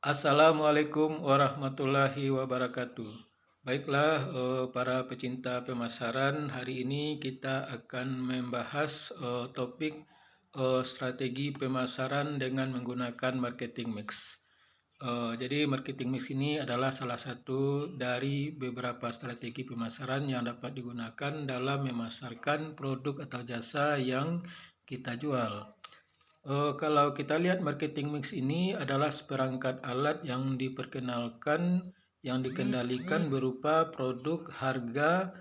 Assalamualaikum warahmatullahi wabarakatuh. Baiklah, para pecinta pemasaran, hari ini kita akan membahas topik strategi pemasaran dengan menggunakan marketing mix. Jadi marketing mix ini adalah salah satu dari beberapa strategi pemasaran yang dapat digunakan dalam memasarkan produk atau jasa yang kita jual. Kalau kita lihat marketing mix ini adalah seperangkat alat yang diperkenalkan, yang dikendalikan berupa produk, harga,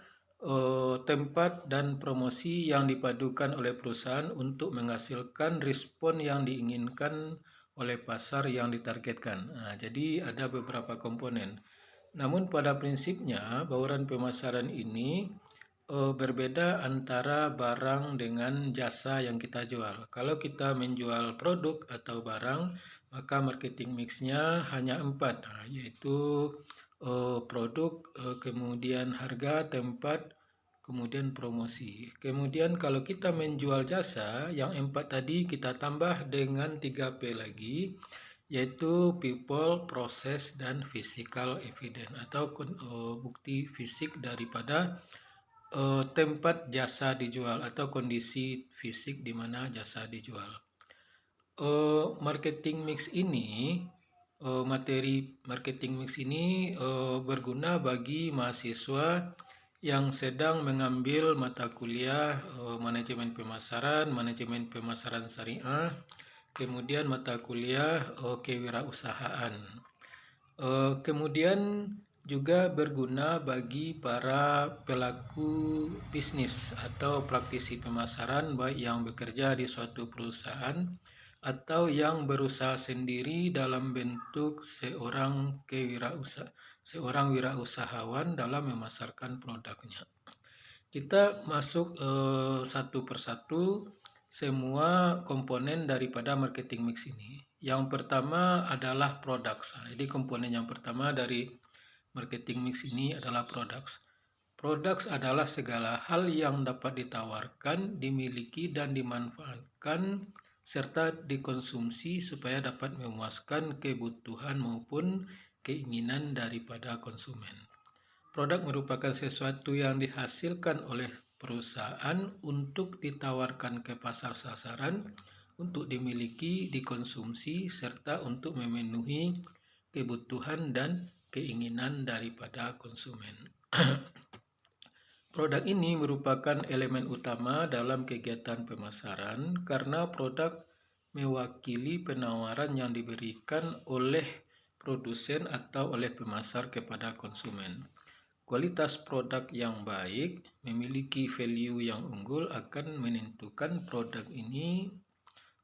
tempat, dan promosi yang dipadukan oleh perusahaan untuk menghasilkan respon yang diinginkan oleh pasar yang ditargetkan. Nah, jadi ada beberapa komponen. Namun pada prinsipnya bauran pemasaran ini berbeda antara barang dengan jasa yang kita jual. Kalau kita menjual produk atau barang, maka marketing mix-nya hanya 4, yaitu produk, kemudian harga, tempat, kemudian promosi. Kemudian kalau kita menjual jasa, yang 4 tadi kita tambah dengan 3P lagi, yaitu people, process, dan physical evidence atau bukti fisik daripada tempat jasa dijual atau kondisi fisik di mana jasa dijual. Marketing mix ini, materi marketing mix ini berguna bagi mahasiswa yang sedang mengambil mata kuliah manajemen pemasaran syariah, kemudian mata kuliah kewirausahaan. Kemudian juga berguna bagi para pelaku bisnis atau praktisi pemasaran, baik yang bekerja di suatu perusahaan atau yang berusaha sendiri dalam bentuk seorang wirausahawan dalam memasarkan produknya. Kita masuk satu persatu semua komponen daripada marketing mix ini. Yang pertama adalah products. Jadi komponen yang pertama dari marketing mix ini adalah products. Products adalah segala hal yang dapat ditawarkan, dimiliki, dan dimanfaatkan serta dikonsumsi supaya dapat memuaskan kebutuhan maupun keinginan daripada konsumen. Produk merupakan sesuatu yang dihasilkan oleh perusahaan untuk ditawarkan ke pasar sasaran, untuk dimiliki, dikonsumsi, serta untuk memenuhi kebutuhan dan keinginan daripada konsumen. Produk ini merupakan elemen utama dalam kegiatan pemasaran karena produk mewakili penawaran yang diberikan oleh produsen atau oleh pemasar kepada konsumen. Kualitas produk yang baik, memiliki value yang unggul akan menentukan produk ini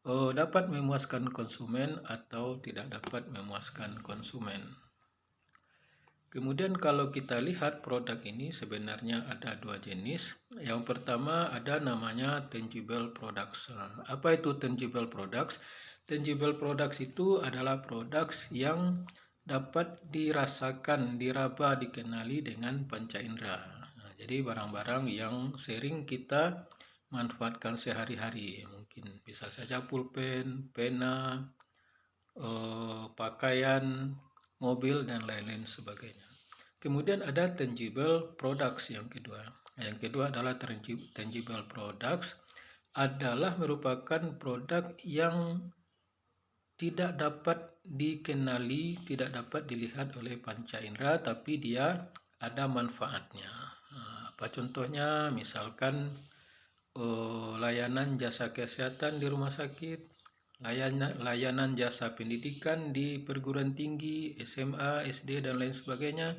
dapat memuaskan konsumen atau tidak dapat memuaskan konsumen. Kemudian kalau kita lihat produk ini sebenarnya ada dua jenis. Yang pertama ada namanya tangible products. Apa itu tangible products? Tangible products itu adalah products yang dapat dirasakan, diraba, dikenali dengan panca indera. Jadi barang-barang yang sering kita manfaatkan sehari-hari. Mungkin bisa saja pulpen, pena, pakaian, mobil, dan lain-lain sebagainya. Kemudian ada tangible products yang kedua. Yang kedua adalah tangible products adalah merupakan produk yang tidak dapat dikenali, tidak dapat dilihat oleh panca indera, tapi dia ada manfaatnya. Apa contohnya? Misalkan layanan jasa kesehatan di rumah sakit, layanan jasa pendidikan di perguruan tinggi, SMA, SD, dan lain sebagainya.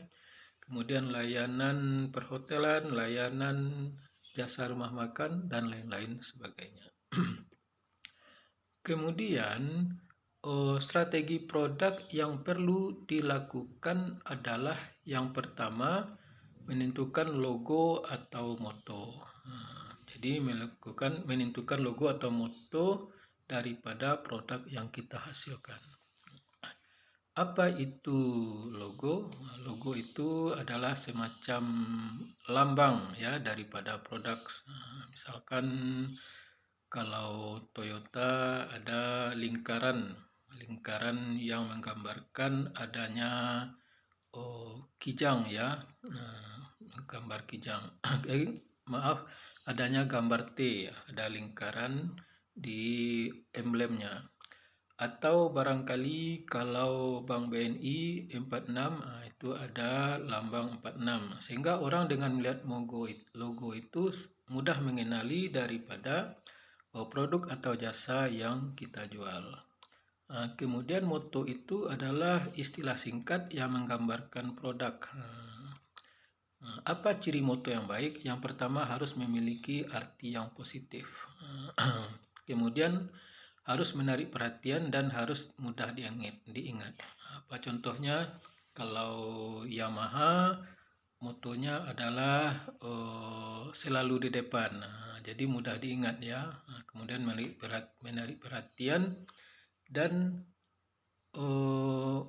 Kemudian layanan perhotelan, layanan jasa rumah makan, dan lain-lain sebagainya. Kemudian strategi produk yang perlu dilakukan adalah yang pertama menentukan logo atau moto. Jadi menentukan logo atau moto daripada produk yang kita hasilkan. Apa itu logo? Logo itu adalah semacam lambang ya daripada produk. Misalkan kalau Toyota ada lingkaran lingkaran yang menggambarkan adanya kijang ya, gambar kijang. Maaf, adanya gambar T, ada lingkaran di emblemnya. Atau barangkali kalau Bank BNI 46, itu ada lambang 46. Sehingga orang dengan melihat logo itu mudah mengenali daripada produk atau jasa yang kita jual. Kemudian moto itu adalah istilah singkat yang menggambarkan produk. Apa ciri moto yang baik? Yang pertama harus memiliki arti yang positif. Kemudian harus menarik perhatian dan harus mudah diingat. Apa contohnya? Kalau Yamaha, motonya adalah selalu di depan. Jadi mudah diingat ya. Kemudian menarik perhatian dan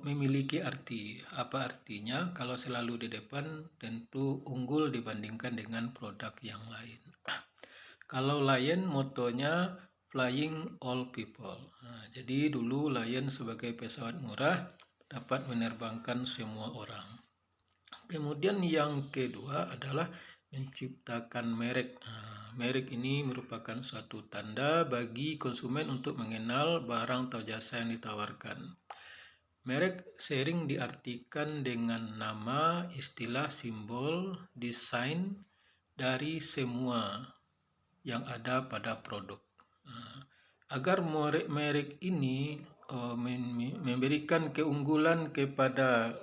memiliki arti. Apa artinya? Kalau selalu di depan tentu unggul dibandingkan dengan produk yang lain. Kalau Lion motonya Flying All People. Jadi dulu Lion sebagai pesawat murah dapat menerbangkan semua orang. Kemudian yang kedua adalah menciptakan merek. Merek ini merupakan suatu tanda bagi konsumen untuk mengenal barang atau jasa yang ditawarkan. Merek sering diartikan dengan nama, istilah, simbol, desain dari semua yang ada pada produk. Agar merek ini memberikan keunggulan kepada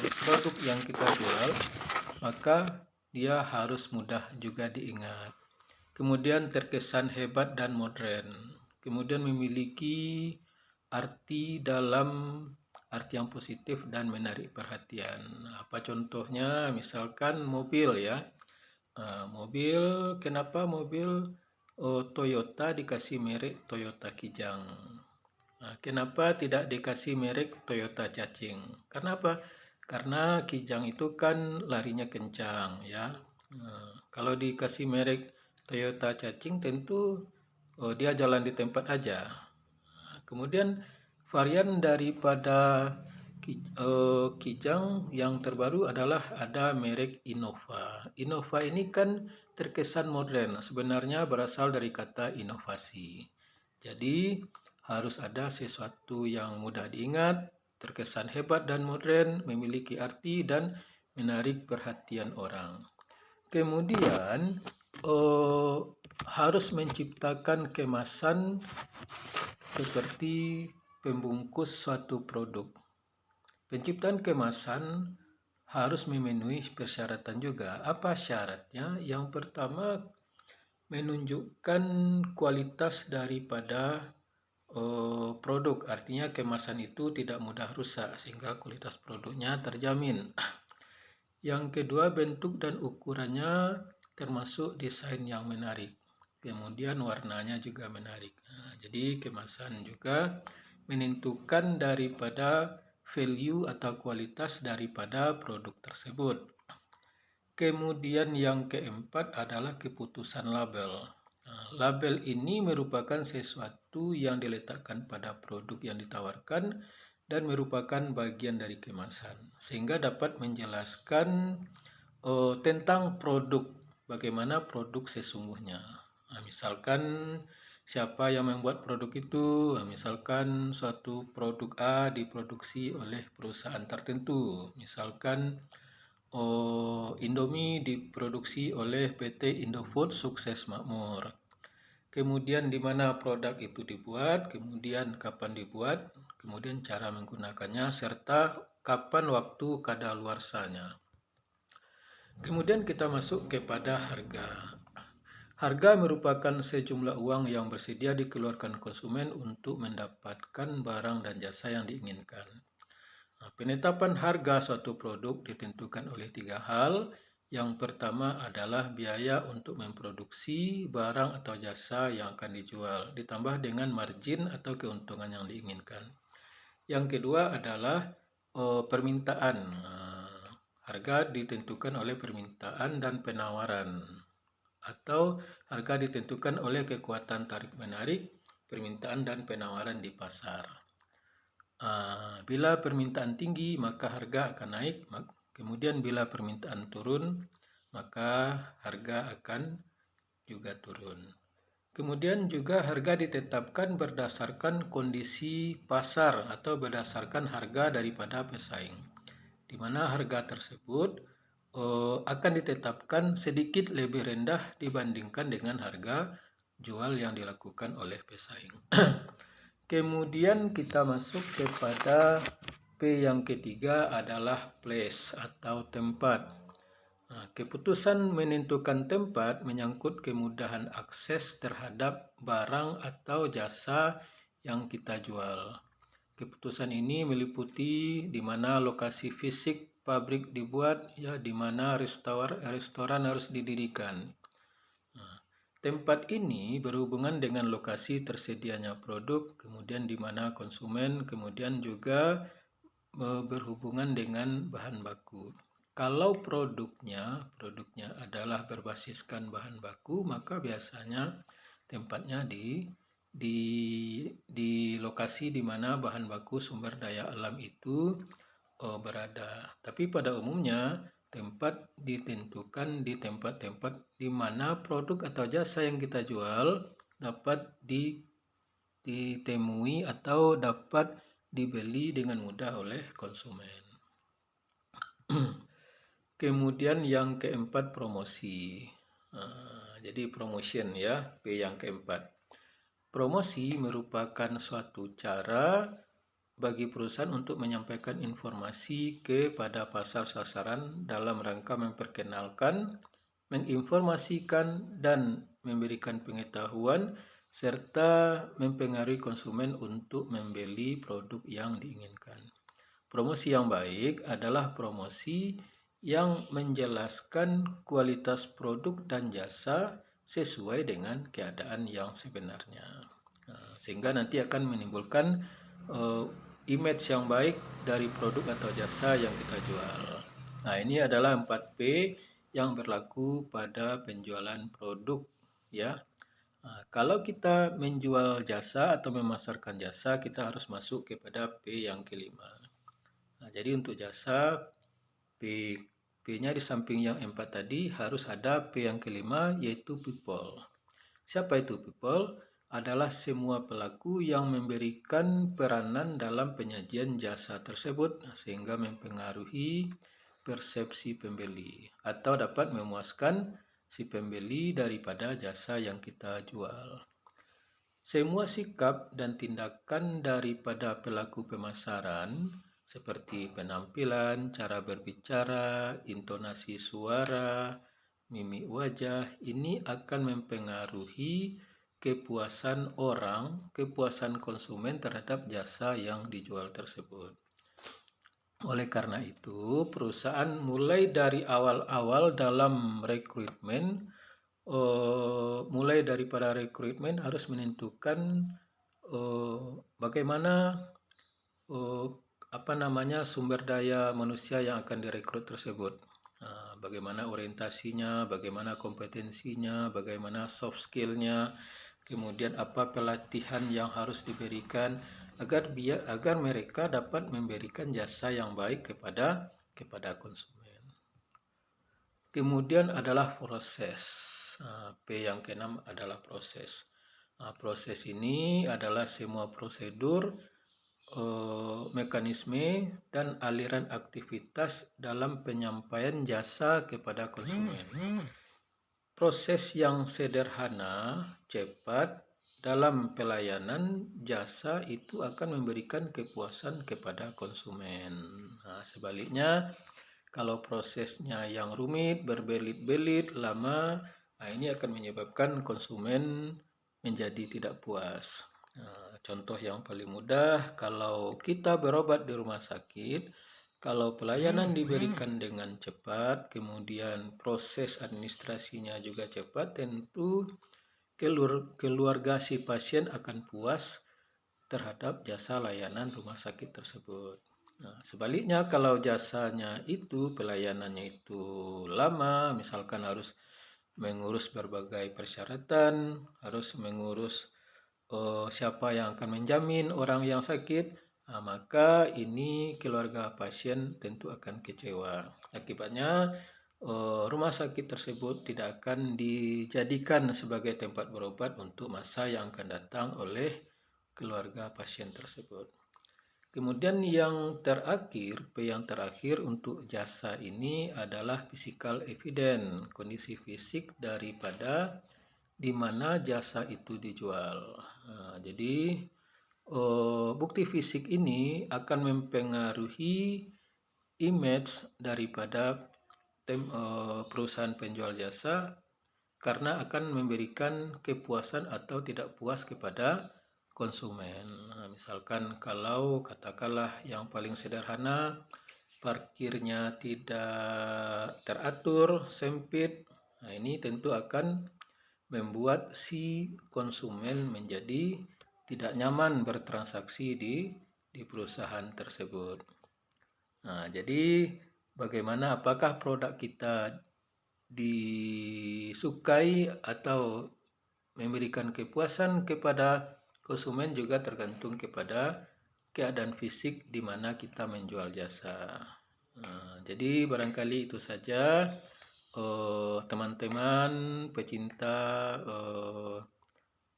produk yang kita jual, maka dia harus mudah juga diingat. Kemudian terkesan hebat dan modern. Kemudian memiliki arti yang positif dan menarik perhatian. Apa contohnya? Misalkan mobil ya. Mobil, kenapa mobil Toyota dikasih merek Toyota Kijang? Kenapa tidak dikasih merek Toyota Cacing? Karena apa? Karena Kijang itu kan larinya kencang ya. Kalau dikasih merek Toyota Cacing tentu dia jalan di tempat aja. Kemudian varian daripada Kijang yang terbaru adalah ada merek Innova. Innova ini kan terkesan modern, sebenarnya berasal dari kata inovasi. Jadi harus ada sesuatu yang mudah diingat, terkesan hebat dan modern, memiliki arti dan menarik perhatian orang. Kemudian harus menciptakan kemasan seperti pembungkus suatu produk. Penciptaan kemasan harus memenuhi persyaratan juga. Apa syaratnya? Yang pertama, menunjukkan kualitas daripada produk. Artinya kemasan itu tidak mudah rusak sehingga kualitas produknya terjamin. Yang kedua, bentuk dan ukurannya termasuk desain yang menarik. Kemudian warnanya juga menarik. Jadi kemasan juga menentukan daripada value atau kualitas daripada produk tersebut. Kemudian yang keempat adalah keputusan label. Label ini merupakan sesuatu yang diletakkan pada produk yang ditawarkan dan merupakan bagian dari kemasan, sehingga dapat menjelaskan tentang produk, bagaimana produk sesungguhnya. Misalkan siapa yang membuat produk itu, misalkan suatu produk A diproduksi oleh perusahaan tertentu, misalkan Indomie diproduksi oleh PT Indofood Sukses Makmur. Kemudian di mana produk itu dibuat, kemudian kapan dibuat, kemudian cara menggunakannya, serta kapan waktu kadaluarsanya. Kemudian kita masuk kepada harga. Harga merupakan sejumlah uang yang bersedia dikeluarkan konsumen untuk mendapatkan barang dan jasa yang diinginkan. Penetapan harga suatu produk ditentukan oleh 3 hal. Yang pertama adalah biaya untuk memproduksi barang atau jasa yang akan dijual, ditambah dengan margin atau keuntungan yang diinginkan. Yang kedua adalah permintaan. Harga ditentukan oleh permintaan dan penawaran, atau harga ditentukan oleh kekuatan tarik-menarik, permintaan dan penawaran di pasar. Bila permintaan tinggi, maka harga akan naik. Kemudian bila permintaan turun, maka harga akan juga turun. Kemudian juga harga ditetapkan berdasarkan kondisi pasar atau berdasarkan harga daripada pesaing, di mana harga tersebut akan ditetapkan sedikit lebih rendah dibandingkan dengan harga jual yang dilakukan oleh pesaing. Kemudian kita masuk kepada P yang ketiga adalah place atau tempat. Keputusan menentukan tempat menyangkut kemudahan akses terhadap barang atau jasa yang kita jual. Keputusan ini meliputi di mana lokasi fisik pabrik dibuat, ya, di mana restoran harus didirikan. Tempat ini berhubungan dengan lokasi tersedianya produk, kemudian di mana konsumen, kemudian juga berhubungan dengan bahan baku. Kalau produknya adalah berbasiskan bahan baku, maka biasanya tempatnya di lokasi di mana bahan baku sumber daya alam itu berada. Tapi pada umumnya tempat ditentukan di tempat-tempat di mana produk atau jasa yang kita jual dapat ditemui atau dapat dibeli dengan mudah oleh konsumen. Kemudian yang keempat, promosi. Jadi promotion, ya, P yang keempat. Promosi merupakan suatu cara bagi perusahaan untuk menyampaikan informasi kepada pasar sasaran dalam rangka memperkenalkan, menginformasikan, dan memberikan pengetahuan serta mempengaruhi konsumen untuk membeli produk yang diinginkan. Promosi yang baik adalah promosi yang menjelaskan kualitas produk dan jasa sesuai dengan keadaan yang sebenarnya. Sehingga nanti akan menimbulkan image yang baik dari produk atau jasa yang kita jual. Ini adalah 4P yang berlaku pada penjualan produk, ya. Kalau kita menjual jasa atau memasarkan jasa, kita harus masuk kepada P yang kelima. Jadi untuk jasa, P-nya di samping yang 4 tadi harus ada P yang kelima, yaitu people. Siapa itu people? Adalah semua pelaku yang memberikan peranan dalam penyajian jasa tersebut sehingga mempengaruhi persepsi pembeli atau dapat memuaskan si pembeli daripada jasa yang kita jual. Semua sikap dan tindakan daripada pelaku pemasaran seperti penampilan, cara berbicara, intonasi suara, mimik wajah, ini akan mempengaruhi kepuasan kepuasan konsumen terhadap jasa yang dijual tersebut. Oleh karena itu, perusahaan mulai dari awal-awal dalam rekrutmen, mulai daripada rekrutmen harus menentukan bagaimana sumber daya manusia yang akan direkrut tersebut. Bagaimana orientasinya, bagaimana kompetensinya, bagaimana soft skill-nya, kemudian apa pelatihan yang harus diberikan agar mereka dapat memberikan jasa yang baik kepada konsumen. Kemudian adalah proses. P yang keenam adalah proses. Proses ini adalah semua prosedur, mekanisme, dan aliran aktivitas dalam penyampaian jasa kepada konsumen. Proses yang sederhana, cepat, dalam pelayanan jasa itu akan memberikan kepuasan kepada konsumen. Sebaliknya, kalau prosesnya yang rumit, berbelit-belit, lama, ini akan menyebabkan konsumen menjadi tidak puas. Contoh yang paling mudah, kalau kita berobat di rumah sakit, kalau pelayanan diberikan dengan cepat, kemudian proses administrasinya juga cepat, tentu keluarga si pasien akan puas terhadap jasa layanan rumah sakit tersebut. Sebaliknya kalau jasanya itu, pelayanannya itu lama, misalkan harus mengurus berbagai persyaratan, harus mengurus siapa yang akan menjamin orang yang sakit, Nah, maka ini keluarga pasien tentu akan kecewa. Akibatnya, rumah sakit tersebut tidak akan dijadikan sebagai tempat berobat untuk masa yang akan datang oleh keluarga pasien tersebut. Kemudian yang terakhir, P yang terakhir untuk jasa ini adalah physical evidence, kondisi fisik daripada di mana jasa itu dijual. Nah, jadi bukti fisik ini akan mempengaruhi image daripada perusahaan penjual jasa karena akan memberikan kepuasan atau tidak puas kepada konsumen. Nah, misalkan kalau katakanlah yang paling sederhana, parkirnya tidak teratur, sempit, nah ini tentu akan membuat si konsumen menjadi tidak nyaman bertransaksi di perusahaan tersebut. Nah, jadi bagaimana, apakah produk kita disukai atau memberikan kepuasan kepada konsumen juga tergantung kepada keadaan fisik di mana kita menjual jasa. Nah, jadi barangkali itu saja teman-teman pecinta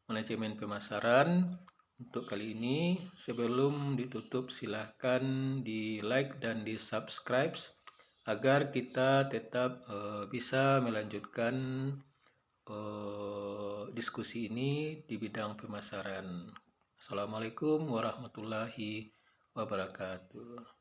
manajemen pemasaran untuk kali ini. Sebelum ditutup silahkan di like dan di subscribe agar kita tetap bisa melanjutkan diskusi ini di bidang pemasaran. Assalamualaikum warahmatullahi wabarakatuh.